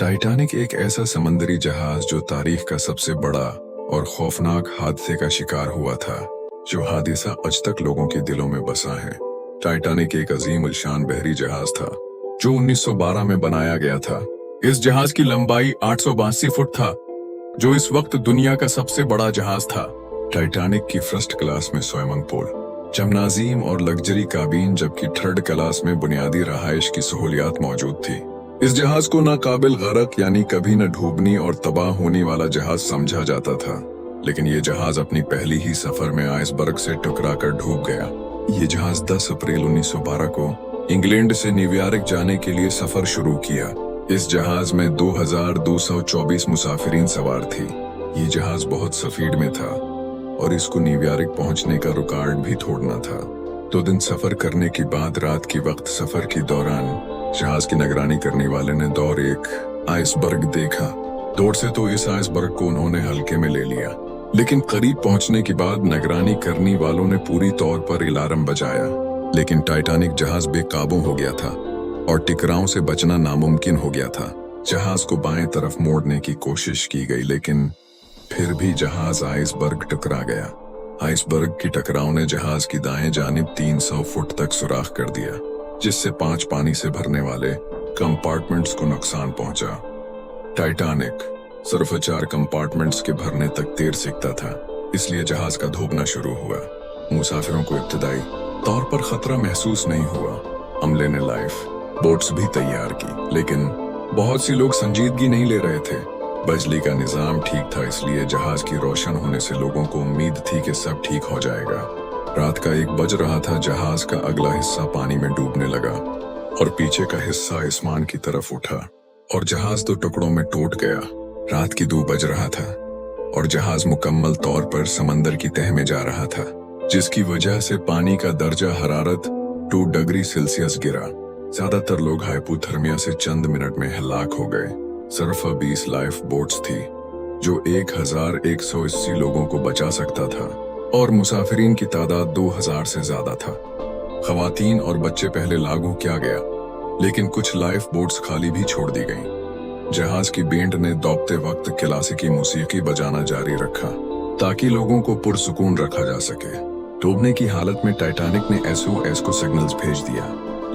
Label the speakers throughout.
Speaker 1: Titanic एक ऐसा समंदरी जहाज जो तारीख का सबसे बड़ा और खौफनाक हादसे का शिकार हुआ था, जो हादसा आज तक लोगों के दिलों में बसा है। टाइटैनिक एक अजीम उलशान बहरी जहाज था जो 1912 में बनाया गया था। इस जहाज की लंबाई 882 फुट था, जो इस वक्त दुनिया का सबसे बड़ा जहाज था। टाइटैनिक की फर्स्ट क्लास में स्विमिंग पूल, जिम्नाजियम और लग्जरी काबीन, जबकि थर्ड क्लास में बुनियादी रहायश की सहूलियात मौजूद थी। इस जहाज को नाकाबिल गरक यानी कभी न डूबने और तबाह होने वाला जहाज समझा जाता था, लेकिन ये जहाज अपनी पहली ही सफर में आइसबर्ग से टकरा कर डूब गया। ये जहाज 10 अप्रैल 1912 को इंग्लैंड से न्यूयॉर्क जाने के लिए सफर शुरू किया। इस जहाज में 2224 मुसाफिरीन सवार थी। ये जहाज बहुत स्पीड में था और इसको न्यूयॉर्क पहुंचने का रिकॉर्ड भी तोड़ना था। 2 दिन सफर करने के बाद रात के वक्त सफर के दौरान जहाज की निगरानी करने वाले ने दौर एक आइसबर्ग देखा। दौड़ से तो इस आइसबर्ग को उन्होंने हल्के में ले लिया, लेकिन करीब पहुंचने के बाद निगरानी करने वालों ने पूरी तौर पर अलार्म बजाया। लेकिन टाइटैनिक जहाज बेकाबू हो गया था और टकराव से बचना नामुमकिन हो गया था। जहाज को बाएं तरफ मोड़ने की कोशिश की गई, लेकिन फिर भी जहाज आइसबर्ग टकरा गया। आइसबर्ग की टकराव ने जहाज की दाएं जानिब 300 फुट तक सुराख कर दिया, जिससे 5 पानी से भरने वाले कंपार्टमेंट्स को नुकसान पहुंचा। टाइटैनिक सिर्फ 4 कंपार्टमेंट्स के भरने तक तैर सकता था, इसलिए जहाज का डूबना शुरू हुआ। मुसाफिरों को इब्तदाई तौर पर खतरा महसूस नहीं हुआ। अमले ने लाइफ बोट्स भी तैयार की, लेकिन बहुत सी लोग संजीदगी नहीं ले रहे थे। बिजली का निजाम ठीक था, इसलिए जहाज की रोशन होने से लोगों को उम्मीद थी कि सब ठीक हो जाएगा। रात का 1 बज रहा था, जहाज का अगला हिस्सा पानी में डूबने लगा और पीछे का हिस्सा आसमान की तरफ उठा और जहाज 2 टुकड़ों में टूट गया। रात की 2 बज रहा था और जहाज मुकम्मल तौर पर समंदर की तह में जा रहा था, जिसकी वजह से पानी का दर्जा हरारत 2 डिग्री सेल्सियस गिरा। ज्यादातर लोग हाइपोथर्मिया से चंद मिनट में हलाक हो गए। सिर्फ 20 लाइफ बोट्स थी, जो 1180 लोगों को बचा सकता था और मुसाफिरीन की तादाद 2000 से ज्यादा था। खवातीन और बच्चे पहले लागू किया गया, लेकिन कुछ लाइफ बोट्स खाली भी छोड़ दी गईं। जहाज की बैंड ने दौड़ते वक्त क्लासिकी मौसीकी बजाना जारी रखा ताकि लोगों को पुरसुकून रखा जा सके। डूबने की हालत में टाइटैनिक ने SOS को सिग्नल्स भेज दिया,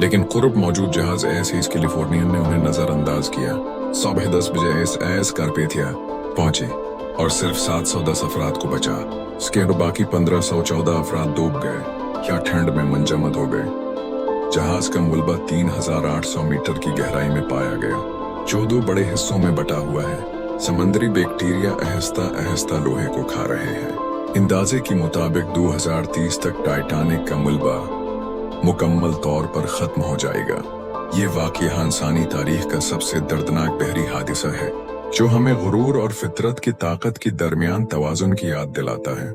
Speaker 1: लेकिन कुर्ब मौजूद जहाज SS कैलिफोर्नियन ने उन्हें नजरअंदाज किया। सुबह 10 बजे SS कारपेथिया पहुंची और सिर्फ 710 अफराद को बचा। इसके बाकी 1514 अफराद डूब गए या ठंड में मंजमद हो गए। जहाज का मलबा 3800 मीटर की गहराई में पाया गया, जो 2 बड़े हिस्सों में बटा हुआ है। समुद्री बैक्टीरिया आहिस्ता आहिस्ता लोहे को खा रहे हैं। अंदाजे के मुताबिक 2030 तक टाइटैनिक का मलबा मुकम्मल तौर पर खत्म हो जाएगा। ये वाकया इंसानी तारीख का सबसे दर्दनाक बहरी हादसा है, जो हमें गुरूर और फितरत की ताकत के दरमियान तवाजुन की याद दिलाता है।